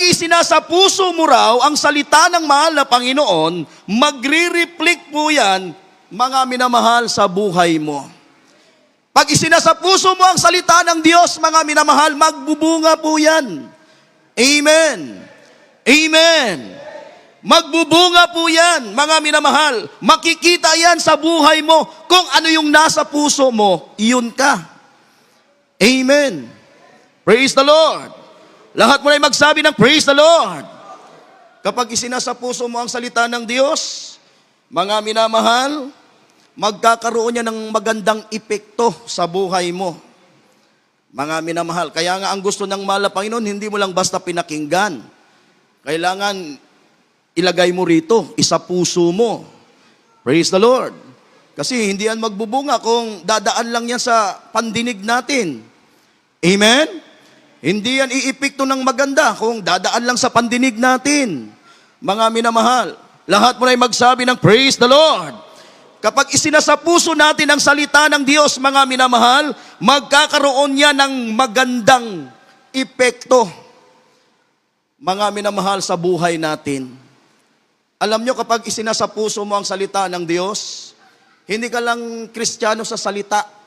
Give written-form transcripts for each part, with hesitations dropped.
Kapag isinasa puso mo raw ang salita ng mahal na Panginoon, magre-reflect po yan, mga minamahal, sa buhay mo. Pag isinasa puso mo ang salita ng Diyos, mga minamahal, magbubunga po yan. Amen. Amen. Magbubunga po yan, mga minamahal. Makikita yan sa buhay mo. Kung ano yung nasa puso mo, iyon ka. Amen. Praise the Lord. Lahat mo na magsabi ng praise the Lord. Kapag isinasa puso mo ang salita ng Diyos, mga minamahal, magkakaroon niya ng magandang epekto sa buhay mo. Mga minamahal, kaya nga ang gusto ng mahal na Panginoon, hindi mo lang basta pinakinggan. Kailangan ilagay mo rito, isa puso mo. Praise the Lord. Kasi hindi yan magbubunga kung dadaan lang yan sa pandinig natin. Amen? Hindi yan iipekto ng maganda kung dadaan lang sa pandinig natin. Mga minamahal, lahat mo na magsabi ng praise the Lord. Kapag isinasa puso natin ang salita ng Diyos, mga minamahal, magkakaroon niya ng magandang epekto, mga minamahal, sa buhay natin. Alam nyo, kapag isinasa puso mo ang salita ng Diyos, hindi ka lang Kristiyano sa salita,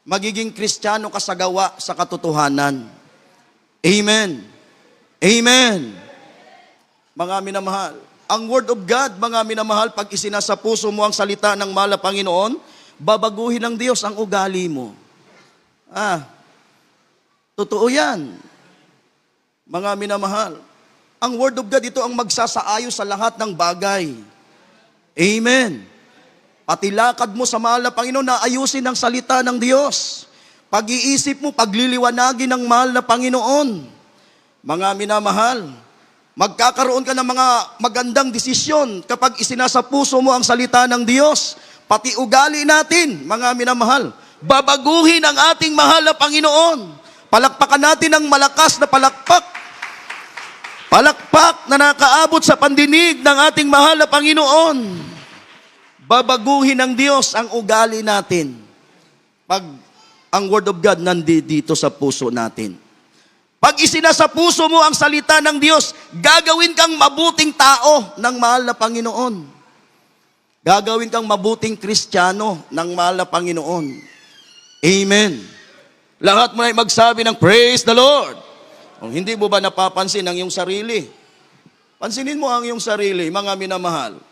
magiging Kristiyano ka sa gawa, sa katotohanan. Amen. Amen. Mga minamahal, ang Word of God, mga minamahal, pag isinasa puso mo ang salita ng mahal na Panginoon, babaguhin ng Diyos ang ugali mo. Totoo yan. Mga minamahal, ang Word of God, ito ang magsasaayos sa lahat ng bagay. Amen. Pati lakad mo sa mahal na Panginoon, naayusin ang salita ng Diyos. Pag-iisip mo, pagliliwanagin ng mahal na Panginoon. Mga minamahal, magkakaroon ka ng mga magandang desisyon kapag isinasa puso mo ang salita ng Diyos. Pati ugali natin, mga minamahal, babaguhin ang ating mahal na Panginoon. Palakpakan natin ng malakas na palakpak. Palakpak na nakaabot sa pandinig ng ating mahal na Panginoon. Babaguhin ng Diyos ang ugali natin pag ang Word of God nandito sa puso natin. Pag isinasa puso mo ang salita ng Diyos, gagawin kang mabuting tao ng mahal na Panginoon. Gagawin kang mabuting Kristiyano ng mahal na Panginoon. Amen. Lahat mo na magsabi ng praise the Lord. Kung hindi mo ba napapansin ang iyong sarili? Pansinin mo ang iyong sarili, mga minamahal.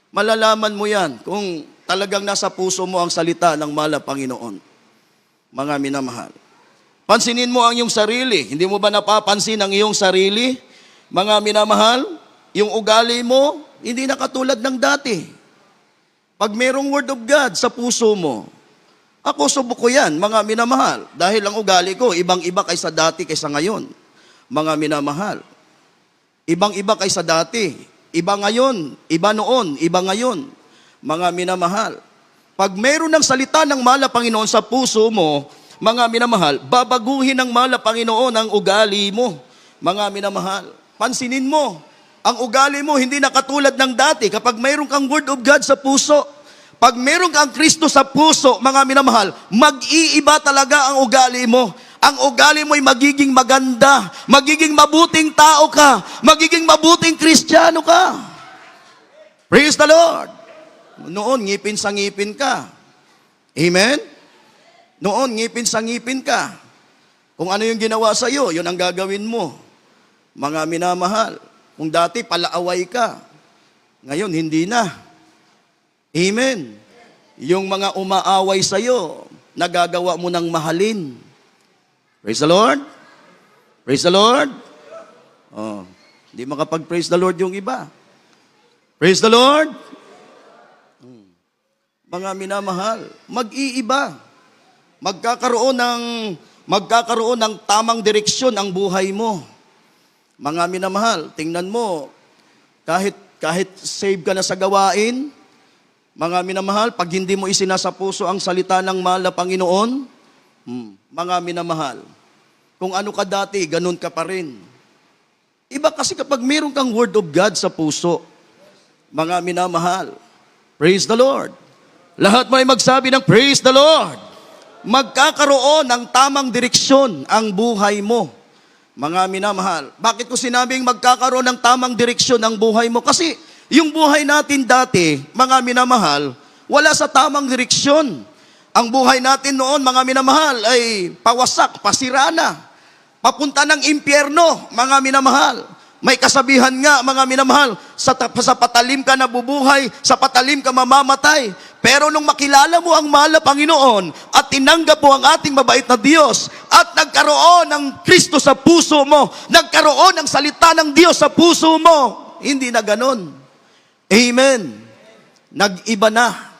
Malalaman mo yan kung talagang nasa puso mo ang salita ng mahal na Panginoon. Mga minamahal. Pansinin mo ang iyong sarili. Hindi mo ba napapansin ang iyong sarili? Mga minamahal, yung ugali mo, hindi na katulad ng dati. Pag merong Word of God sa puso mo, ako subok ko yan, mga minamahal. Dahil ang ugali ko, ibang-iba kaysa dati, kaysa ngayon. Mga minamahal. Ibang-iba kaysa dati. Iba ngayon, iba noon, iba ngayon. Mga minamahal. Pag meron ng salita ng mahal na Panginoon sa puso mo, mga minamahal, babaguhin ng mahal na Panginoon ang ugali mo. Mga minamahal, pansinin mo, ang ugali mo hindi na katulad ng dati kapag meron kang Word of God sa puso. Pag meron kang Kristo sa puso, mga minamahal, mag-iiba talaga ang ugali mo. Ang ugali mo ay magiging maganda, magiging mabuting tao ka, magiging mabuting Kristiyano ka. Praise the Lord. Noon, ngipin sa ngipin ka. Amen? Noon, ngipin sa ngipin ka. Kung ano yung ginawa sa iyo, yun ang gagawin mo. Mga minamahal, kung dati palaaway ka, ngayon hindi na. Amen? Yung mga umaaway sa iyo, nagagawa mo ng mahalin. Praise the Lord. Praise the Lord. Oh, hindi makapag-praise the Lord yung iba. Praise the Lord. Mga minamahal, mag-iiba. Magkakaroon ng tamang direksyon ang buhay mo. Mga minamahal, tingnan mo, kahit save ka na sa gawain, mga minamahal, pag hindi mo isinasa puso ang salita ng mahal na Panginoon, mga minamahal, kung ano ka dati, ganun ka pa rin. Iba kasi kapag meron kang Word of God sa puso, mga minamahal, praise the Lord. Lahat mo ay magsabi ng praise the Lord. Magkakaroon ng tamang direksyon ang buhay mo. Mga minamahal, bakit ko sinabing magkakaroon ng tamang direksyon ang buhay mo? Kasi yung buhay natin dati, mga minamahal, wala sa tamang direksyon. Ang buhay natin noon, mga minamahal, ay pawasak, pasira na. Papunta ng impyerno, mga minamahal. May kasabihan nga, mga minamahal, sa patalim ka nabubuhay, sa patalim ka mamamatay. Pero nung makilala mo ang mahal na Panginoon at tinanggap mo ang ating mabait na Diyos at nagkaroon ng Kristo sa puso mo, nagkaroon ng salita ng Diyos sa puso mo, hindi na ganon. Amen. Nag-iba na.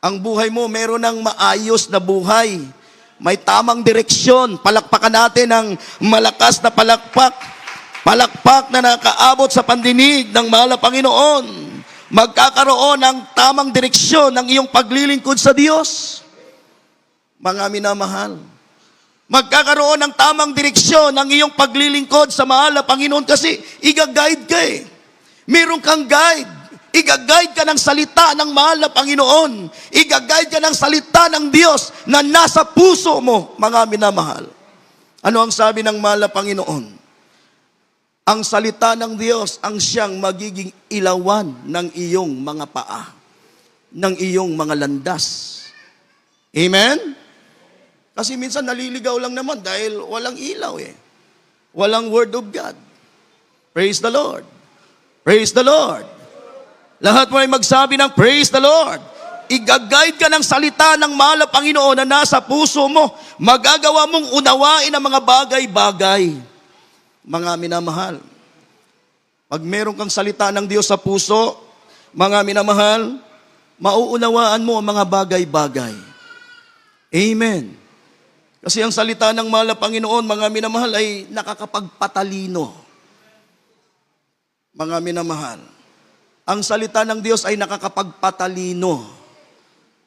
Ang buhay mo, meron ng maayos na buhay. May tamang direksyon. Palakpakan natin ang malakas na palakpak. Palakpak na nakaabot sa pandinig ng mahal na Panginoon. Magkakaroon ng tamang direksyon ng iyong paglilingkod sa Diyos. Mga minamahal, magkakaroon ng tamang direksyon ng iyong paglilingkod sa mahal na Panginoon kasi i-guide ka eh. Meron kang guide. I-guide ka ng salita ng mahal na Panginoon. I-guide ka ng salita ng Diyos na nasa puso mo, mga minamahal. Ano ang sabi ng mahal na Panginoon? Ang salita ng Diyos ang siyang magiging ilawan ng iyong mga paa, ng iyong mga landas. Amen? Kasi minsan naliligaw lang naman dahil walang ilaw eh. Walang word of God. Praise the Lord. Praise the Lord. Lahat mo ay magsabi ng praise the Lord. I-guide ka ng salita ng mahal na Panginoon na nasa puso mo. Magagawa mong unawain ang mga bagay-bagay. Mga minamahal, pag meron kang salita ng Diyos sa puso, mga minamahal, mauunawaan mo ang mga bagay-bagay. Amen. Kasi ang salita ng mahal na Panginoon, mga minamahal, ay nakakapagpatalino. Mga minamahal, ang salita ng Diyos ay nakakapagpatalino.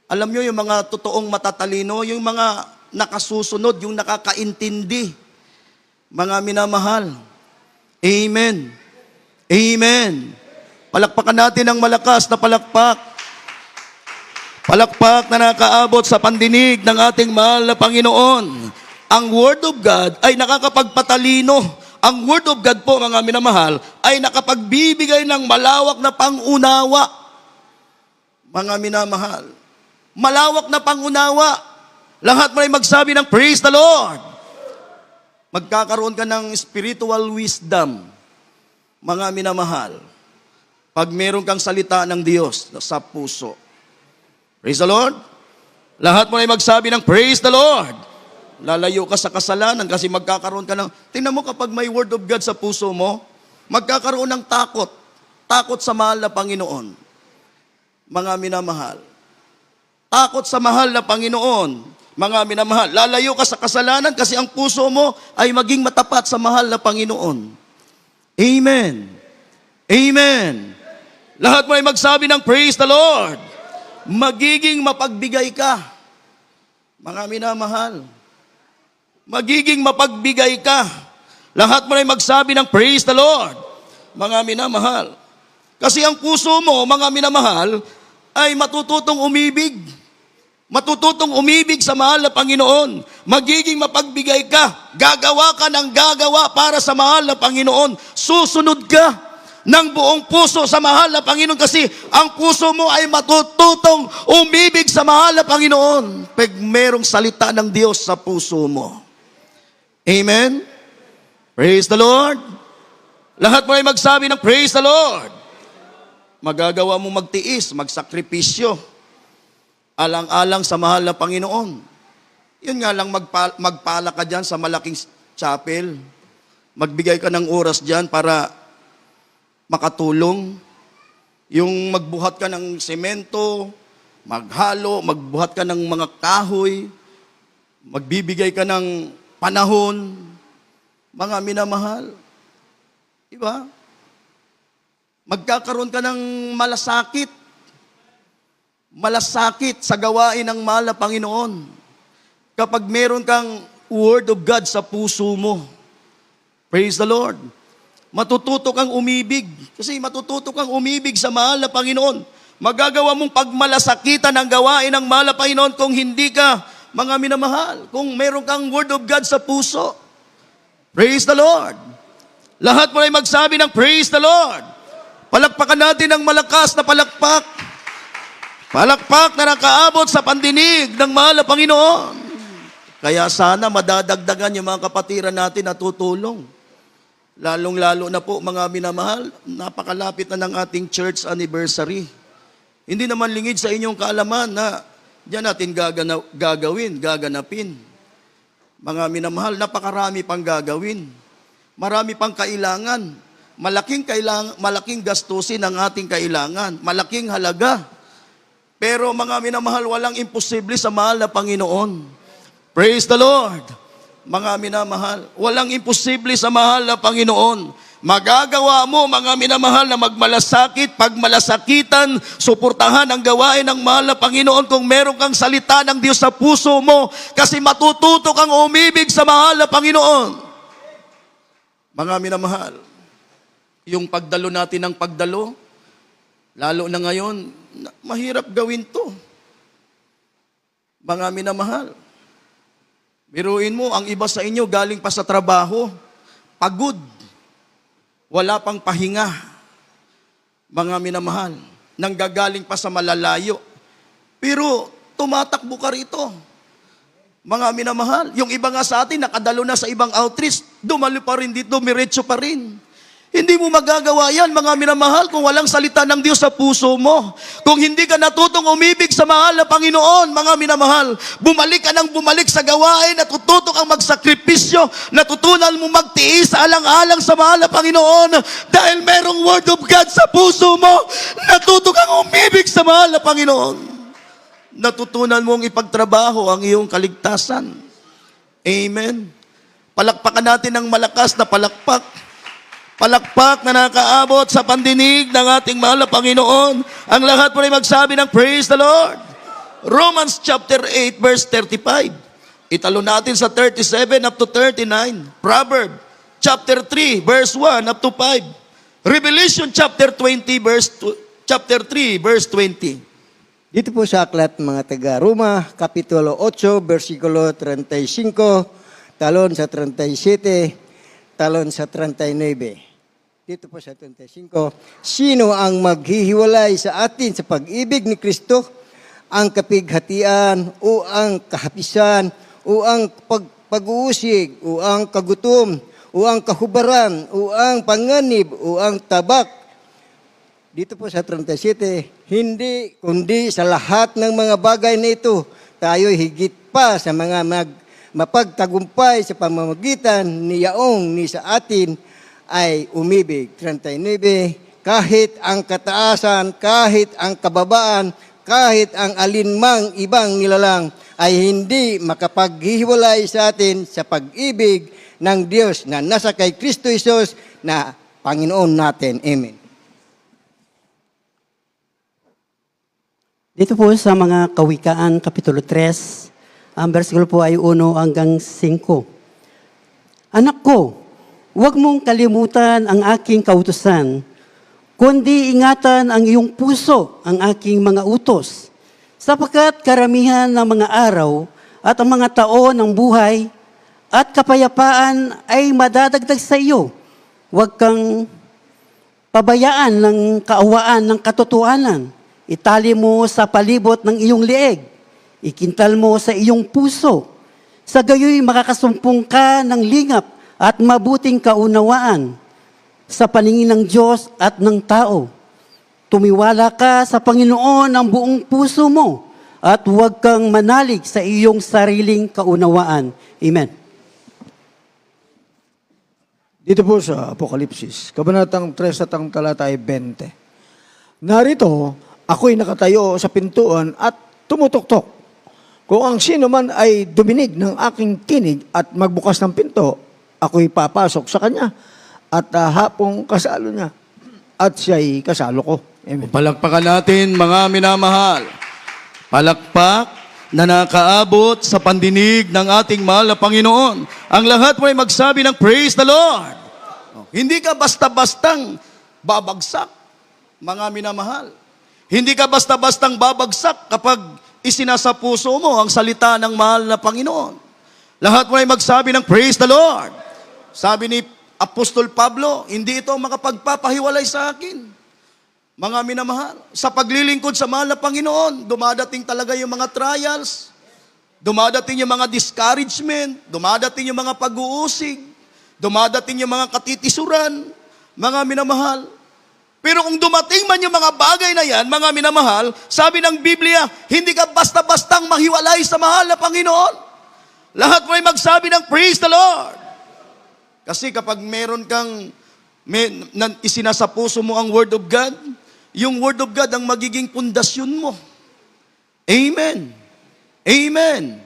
Alam nyo, yung mga totoong matatalino, yung mga nakasusunod, yung nakakaintindi. Mga minamahal. Amen. Amen. Palakpakan natin ang malakas na palakpak. Palakpak na nakaabot sa pandinig ng ating mahal na Panginoon. Ang Word of God ay nakakapagpatalino. Ang Word of God po, mga minamahal, ay nakapagbibigay ng malawak na pangunawa. Mga minamahal. Malawak na pangunawa. Lahat mo ay magsabi ng praise the Lord. Magkakaroon ka ng spiritual wisdom, mga minamahal, pag meron kang salita ng Diyos sa puso. Praise the Lord. Lahat mo ay magsabi ng praise the Lord. Lalayo ka sa kasalanan kasi magkakaroon ka ng, tingnan mo kapag may word of God sa puso mo, magkakaroon ng takot. Takot sa mahal na Panginoon. Mga minamahal. Takot sa mahal na Panginoon. Mga minamahal, lalayo ka sa kasalanan kasi ang puso mo ay maging matapat sa mahal na Panginoon. Amen. Amen. Lahat mo ay magsabi ng praise the Lord. Magiging mapagbigay ka. Mga minamahal. Magiging mapagbigay ka. Lahat mo ay magsabi ng praise the Lord. Mga minamahal. Kasi ang puso mo, mga minamahal, ay matututong umibig. Matututong umibig sa mahal na Panginoon. Magiging mapagbigay ka. Gagawa ka ng gagawa para sa mahal na Panginoon. Susunod ka ng buong puso sa mahal na Panginoon kasi ang puso mo ay matututong umibig sa mahal na Panginoon pag merong salita ng Diyos sa puso mo. Amen? Praise the Lord. Lahat mo ay magsabi ng praise the Lord. Magagawa mo magtiis, magsakripisyo. Alang-alang sa mahal na Panginoon. Yun nga lang, magpala ka dyan sa malaking chapel. Magbigay ka ng oras dyan para makatulong. Yung magbuhat ka ng semento, maghalo, magbuhat ka ng mga kahoy, magbibigay ka ng panahon, mga minamahal. Diba? Magkakaroon ka ng malasakit. Malasakit sa gawain ng mahal na Panginoon. Kapag meron kang Word of God sa puso mo. Praise the Lord. Matututo kang umibig. Kasi matututo kang umibig sa mahal na Panginoon. Magagawa mong pagmalasakitan ang gawain ng mahal na Panginoon kung hindi ka, mga minamahal, kung meron kang Word of God sa puso. Praise the Lord. Lahat mo ay magsabi ng praise the Lord. Palakpakan natin ng malakas na palakpak. Palakpak na nakaabot sa pandinig ng mahal na Panginoon. Kaya sana madadagdagan yung mga kapatiran natin na tutulong. Lalong-lalo na po mga minamahal, napakalapit na ng ating church anniversary. Hindi naman lingid sa inyong kaalaman na diyan natin gaganapin. Mga minamahal, napakarami pang gagawin. Marami pang kailangan. Malaking gastusin ang ating kailangan. Malaking halaga. Pero mga minamahal, walang imposible sa mahal na Panginoon. Praise the Lord. Mga minamahal, walang imposible sa mahal na Panginoon. Magagawa mo, mga minamahal, na magmalasakit, pagmalasakitan, suportahan ang gawain ng mahal na Panginoon kung meron kang salita ng Diyos sa puso mo, kasi matututo kang umibig sa mahal na Panginoon. Mga minamahal, yung pagdalo natin ng pagdalo, lalo na ngayon, mahirap gawin to. Mga minamahal, biruin mo, ang iba sa inyo galing pa sa trabaho, pagod, wala pang pahinga. Mga minamahal, nanggagaling pa sa malalayo. Pero tumatakbo ka rito. Mga minamahal, yung iba nga sa atin, nakadalo na sa ibang outreach, dumalo pa rin dito, miretso pa rin. Hindi mo magagawa yan, mga minamahal, kung walang salita ng Diyos sa puso mo. Kung hindi ka natutong umibig sa mahal na Panginoon, mga minamahal, bumalik ka nang bumalik sa gawain, natututo kang magsakripisyo, natutunan mo magtiis sa alang-alang sa mahal na Panginoon, dahil merong Word of God sa puso mo, natuto kang umibig sa mahal na Panginoon. Natutunan mong ipagtrabaho ang iyong kaligtasan. Amen. Palakpakan natin ng malakas na palakpak. Palakpak na nakaabot sa pandinig ng ating mahal na Panginoon. Ang lahat po ay magsabi ng praise the Lord. Romans chapter 8 verse 35. Italo natin sa 37 up to 39. Proverbs chapter 3 verse 1 up to 5. Revelation chapter 3 verse 20. Dito po sa aklat mga taga Roma, Kapitulo 8, versikulo 35, talon sa 37, talon sa 39. Dito po sa 25, sino ang maghihiwalay sa atin sa pag-ibig ni Kristo? Ang kapighatian o ang kahapisan o ang pag-uusig o ang kagutom o ang kahubaran o ang panganib o ang tabak. Dito po sa 37, hindi kundi sa lahat ng mga bagay na ito, tayo higit pa sa mga mapagtagumpay sa pamamagitan ni Yaong ni sa atin ay umibig. 39, kahit ang kataasan, kahit ang kababaan, kahit ang alinmang ibang nilalang ay hindi makapaghihiwalay sa atin sa pag-ibig ng Diyos na nasa kay Kristo Jesus na Panginoon natin. Amen. Dito po sa mga Kawikaan, Kapitulo 3, ang versikulo po ay 1 hanggang 5. Anak ko, huwag mong kalimutan ang aking kautusan, kundi ingatan ang iyong puso, ang aking mga utos. Sapagkat karamihan ng mga araw at ang mga taon ng buhay at kapayapaan ay madadagdag sa iyo. Huwag kang pabayaan ng kaawaan ng katotohanan. Itali mo sa palibot ng iyong leeg. Ikintal mo sa iyong puso. Sa gayoy makakasumpong ka ng lingap at mabuting kaunawaan sa paningin ng Diyos at ng tao. Tumiwala ka sa Panginoon ng buong puso mo at huwag kang manalig sa iyong sariling kaunawaan. Amen. Dito po sa Apokalipsis, Kabanatang 3 at ang talata ay 20. Narito, ako'y nakatayo sa pintuan at tumutuktok. Kung ang sino man ay duminig ng aking tinig at magbukas ng pinto, ako'y papasok sa kanya at hapong kasalo niya at siya'y kasalo ko. Amen. Palakpakan natin, mga minamahal. Palakpak na nakaabot sa pandinig ng ating mahal na Panginoon. Ang lahat mo ay magsabi ng praise the Lord. Hindi ka basta-bastang babagsak, mga minamahal. Hindi ka basta-bastang babagsak kapag isinasa puso mo ang salita ng mahal na Panginoon. Lahat mo ay magsabi ng praise the Lord. Sabi ni Apostol Pablo, hindi ito makapagpapahiwalay sa akin. Mga minamahal, sa paglilingkod sa mahal na Panginoon, dumadating talaga yung mga trials, dumadating yung mga discouragement, dumadating yung mga pag-uusig, dumadating yung mga katitisuran, mga minamahal. Pero kung dumating man yung mga bagay na yan, mga minamahal, sabi ng Biblia, hindi ka basta-bastang mahiwalay sa mahal na Panginoon. Lahat mo ay magsabi ng praise the Lord. Kasi kapag meron kang isinasa puso mo ang Word of God, yung Word of God ang magiging pundasyon mo. Amen. Amen.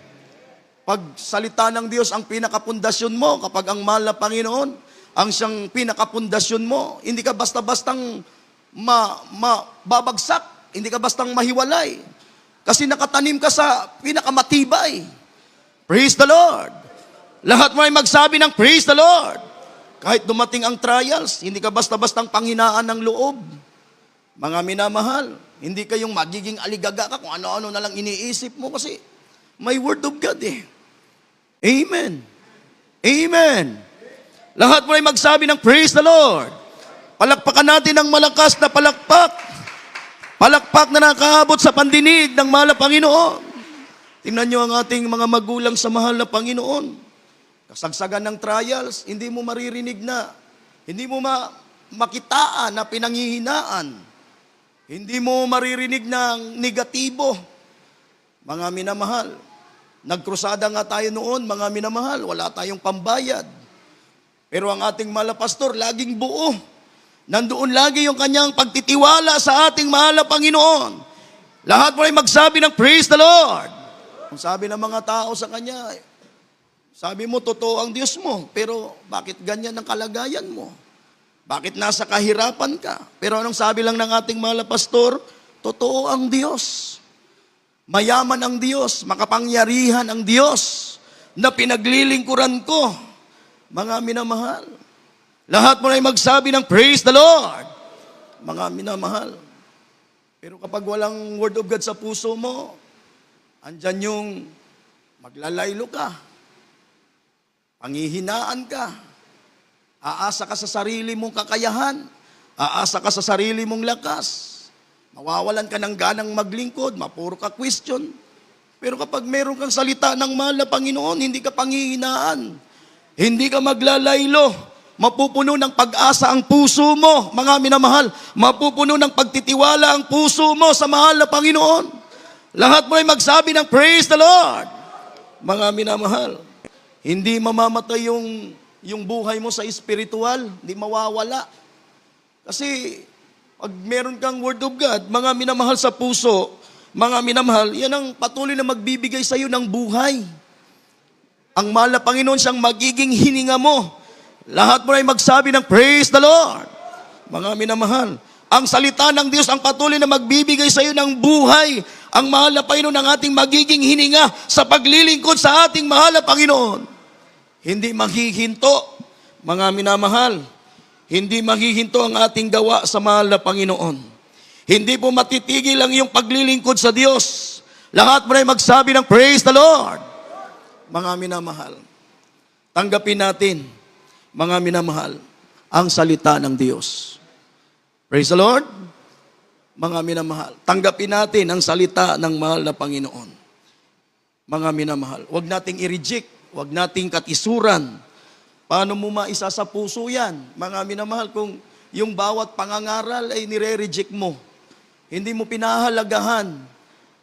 Pag salita ng Diyos ang pinakapundasyon mo, kapag ang mahal na Panginoon ang siyang pinakapundasyon mo, hindi ka basta-bastang babagsak, hindi ka bastang mahiwalay. Kasi nakatanim ka sa pinakamatibay. Praise the Lord. Lahat mo ay magsabi ng praise the Lord. Kahit dumating ang trials, hindi ka basta-bastang panghinaan ng loob. Mga minamahal, hindi kayong magiging aligaga ka kung ano-ano na lang iniisip mo kasi may Word of God eh. Amen. Amen. Lahat mo ay magsabi ng praise the Lord. Palakpakan natin ng malakas na palakpak. Palakpak na nakaabot sa pandinig ng mahal na Panginoon. Tingnan nyo ang ating mga magulang sa mahal na Panginoon. Kasagsagan ng trials, hindi mo maririnig na, hindi mo makitaan na pinanghihinaan. Hindi mo maririnig ng negatibo. Mga minamahal, nagkrusada nga tayo noon, mga minamahal, wala tayong pambayad. Pero ang ating mahal na pastor, laging buo. Nandoon lagi yung kanyang pagtitiwala sa ating mahal na Panginoon. Lahat mo ay magsabi ng praise the Lord. Kung sabi ng mga tao sa kanya, sabi mo, totoo ang Diyos mo, pero bakit ganyan ang kalagayan mo? Bakit nasa kahirapan ka? Pero anong sabi lang ng ating mahal na pastor? Totoo ang Diyos. Mayaman ang Diyos, makapangyarihan ang Diyos na pinaglilingkuran ko. Mga minamahal, lahat mo na magsabi ng praise the Lord. Mga minamahal. Pero kapag walang Word of God sa puso mo, andyan yung maglalaylo ka, panghihinaan ka, aasa ka sa sarili mong kakayahan, aasa ka sa sarili mong lakas, mawawalan ka ng ganang maglingkod, mapuro ka question. Pero kapag meron kang salita ng mahal na Panginoon, hindi ka panghihinaan, hindi ka maglalaylo, mapupuno ng pag-asa ang puso mo, mga minamahal, mapupuno ng pagtitiwala ang puso mo sa mahal na Panginoon. Lahat mo ay magsabi ng praise the Lord. Mga minamahal, hindi mamamatay yung buhay mo sa espiritual, hindi mawawala. Kasi pag meron kang Word of God, mga minamahal sa puso, mga minamahal, yan ang patuloy na magbibigay sa iyo ng buhay. Ang mahal na Panginoon siyang magiging hininga mo. Lahat mo ay magsabi ng praise the Lord. Mga minamahal, ang salita ng Diyos ang patuloy na magbibigay sa iyo ng buhay. Ang mahal na Panginoon ang ating magiging hininga sa paglilingkod sa ating mahal na Panginoon. Hindi maghihinto, mga minamahal. Hindi maghihinto ang ating gawa sa mahal na Panginoon. Hindi po matitigil ang iyong paglilingkod sa Diyos. Lahat mo ay magsabi ng praise the Lord. Mga minamahal, tanggapin natin, mga minamahal, ang salita ng Diyos. Praise the Lord. Mga minamahal, tanggapin natin ang salita ng mahal na Panginoon. Mga minamahal, huwag nating i-reject, huwag nating katisuran. Paano mo maisa sa puso yan? Mga minamahal, kung yung bawat pangangaral ay nire-reject mo, hindi mo pinahalagahan,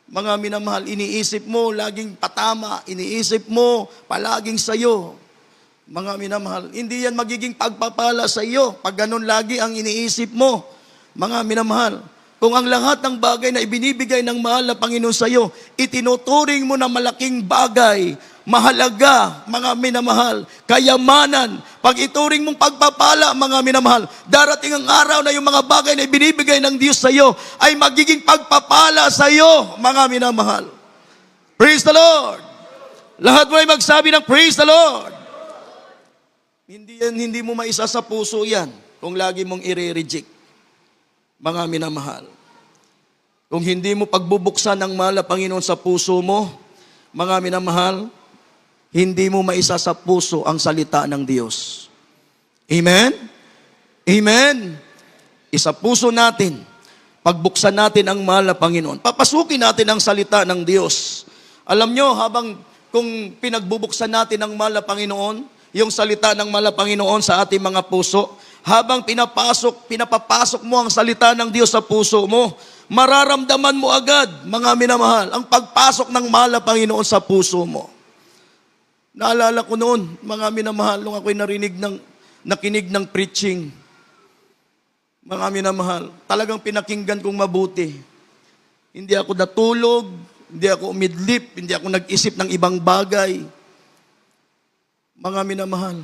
mga minamahal, iniisip mo laging patama, iniisip mo palaging sayo. Mga minamahal, hindi yan magiging pagpapala sa iyo pag ganun lagi ang iniisip mo. Mga minamahal, kung ang lahat ng bagay na ibinibigay ng mahal na Panginoon sa iyo, itinuturing mo na malaking bagay, mahalaga, mga minamahal, kayamanan, pag ituring mong pagpapala, mga minamahal, darating ang araw na yung mga bagay na ibinibigay ng Diyos sa iyo ay magiging pagpapala sa iyo, mga minamahal. Praise the Lord! Lahat mo ay magsabi ng praise the Lord! Hindi mo maisa sa puso yan kung lagi mong i-reject. Mga minamahal, kung hindi mo pagbubuksan ang mahal na Panginoon sa puso mo, mga minamahal, hindi mo maisa sa puso ang salita ng Diyos. Amen? Amen? Isa puso natin, pagbuksan natin ang mahal na Panginoon. Papasukin natin ang salita ng Diyos. Alam nyo, habang kung pinagbubuksan natin ang mahal na Panginoon, yung salita ng mahal na Panginoon sa ating mga puso, habang pinapapasok mo ang salita ng Diyos sa puso mo, mararamdaman mo agad, mga minamahal, ang pagpasok ng mahal na Panginoon sa puso mo. Naalala ko noon, mga minamahal, nung ako'y nakinig ng preaching, mga minamahal, talagang pinakinggan kong mabuti. Hindi ako natulog, hindi ako umidlip, hindi ako nag-isip ng ibang bagay. Mga minamahal,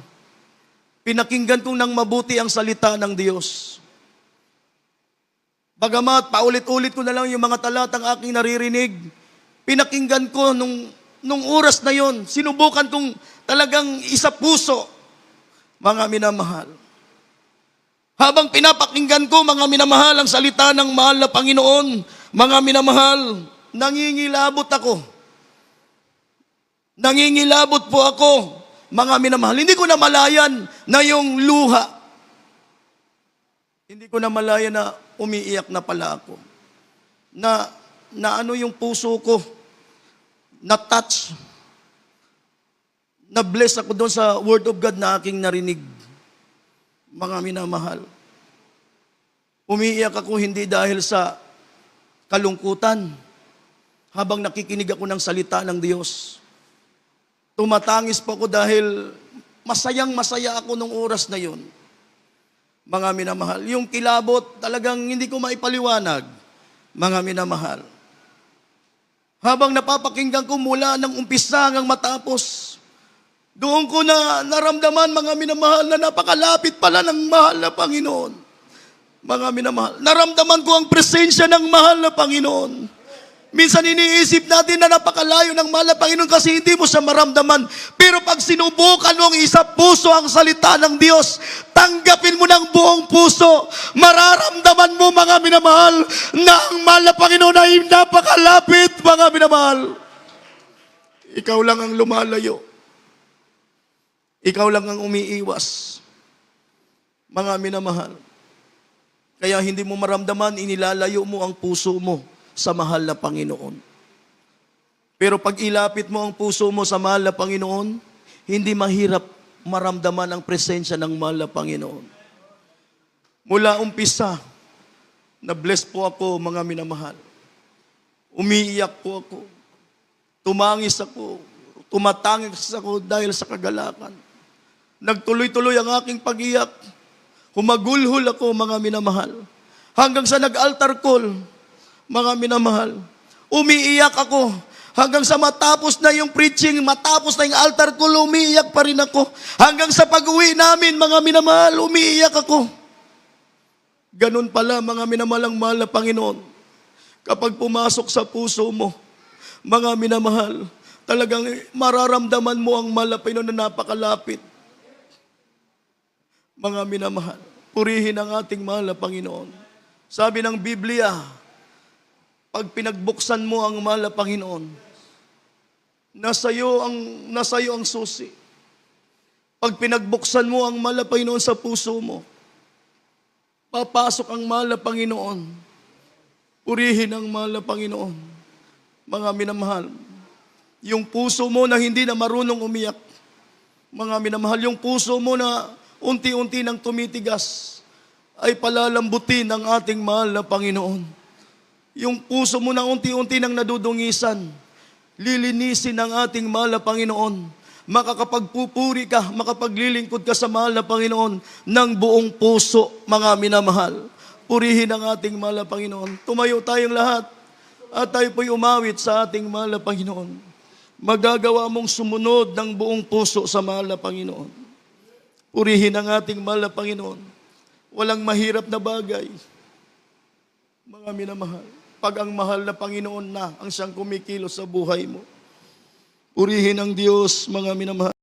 pinakinggan kong nang mabuti ang salita ng Diyos. Bagamat paulit-ulit ko na lang yung mga talatang aking naririnig, pinakinggan ko nung oras na yon, sinubukan kong talagang isa puso, mga minamahal. Habang pinapakinggan ko, mga minamahal, ang salita ng mahal na Panginoon, mga minamahal, nangingilabot ako. Nangingilabot po ako, mga minamahal. Hindi ko na malayan na yung luha. Hindi ko na malayan na umiiyak na pala ako. Na ano yung puso ko, na-touch. Na-bless ako doon sa Word of God na aking narinig. Mga minamahal. Umiiyak ako hindi dahil sa kalungkutan. Habang nakikinig ako ng salita ng Diyos. Tumatangis po ako dahil masayang-masaya ako nung oras na yun. Mga minamahal. Yung kilabot, talagang hindi ko maipaliwanag. Mga minamahal. Habang napapakinggan ko mula ng umpisa hanggang matapos, doon ko na naramdaman, mga minamahal, na napakalapit pala ng mahal na Panginoon. Mga minamahal, naramdaman ko ang presensya ng mahal na Panginoon. Minsan iniisip natin na napakalayo ng mahal na Panginoon kasi hindi mo siya maramdaman. Pero pag sinubukan mong isa puso ang salita ng Diyos, tanggapin mo ng buong puso, mararamdaman mo, mga minamahal, na ang mahal na Panginoon ay napakalapit, mga minamahal. Ikaw lang ang lumalayo. Ikaw lang ang umiiwas. Mga minamahal. Kaya hindi mo maramdaman, inilalayo mo ang puso mo sa mahal na Panginoon. Pero pag ilapit mo ang puso mo sa mahal na Panginoon, hindi mahirap maramdaman ang presensya ng mahal na Panginoon. Mula umpisa, na-bless po ako, mga minamahal. Umiiyak po ako. Tumangis ako. Tumatangis ako dahil sa kagalakan. Nagtuloy-tuloy ang aking pag-iyak. Humagulhol ako, mga minamahal. Hanggang sa nag-altar call, mga minamahal. Umiiyak ako. Hanggang sa matapos na yung preaching, matapos na yung altar call, umiiyak pa rin ako. Hanggang sa pag-uwi namin, mga minamahal, umiiyak ako. Ganun pala, mga minamahal, ang mahal na Panginoon. Kapag pumasok sa puso mo, mga minamahal, talagang mararamdaman mo ang mahal na Panginoon na napakalapit. Mga minamahal, purihin ang ating mahal na Panginoon. Sabi ng Biblia, pag pinagbuksan mo ang mahal na Panginoon, nasa iyo ang susi. Pag pinagbuksan mo ang mahal na Panginoon sa puso mo, papasok ang mahal na Panginoon. Purihin ang mahal na Panginoon. Mga minamahal, yung puso mo na hindi na marunong umiyak, mga minamahal, yung puso mo na unti-unti nang tumitigas, ay palalambutin ng ating mahal na Panginoon. Yung puso mo na unti-unti nang nadudungisan, lilinisin ng ating mahal na Panginoon. Makakapagpupuri ka, makapaglilingkod ka sa mahal na Panginoon ng buong puso, mga minamahal. Purihin ang ating mahal na Panginoon. Tumayo tayong lahat at tayo po'y umawit sa ating mahal na Panginoon. Magagawa mong sumunod ng buong puso sa mahal na Panginoon. Purihin ang ating mahal na Panginoon. Walang mahirap na bagay. Mga minamahal, pag ang mahal na Panginoon na ang siyang kumikilos sa buhay mo, purihin ang Diyos, mga minamahal.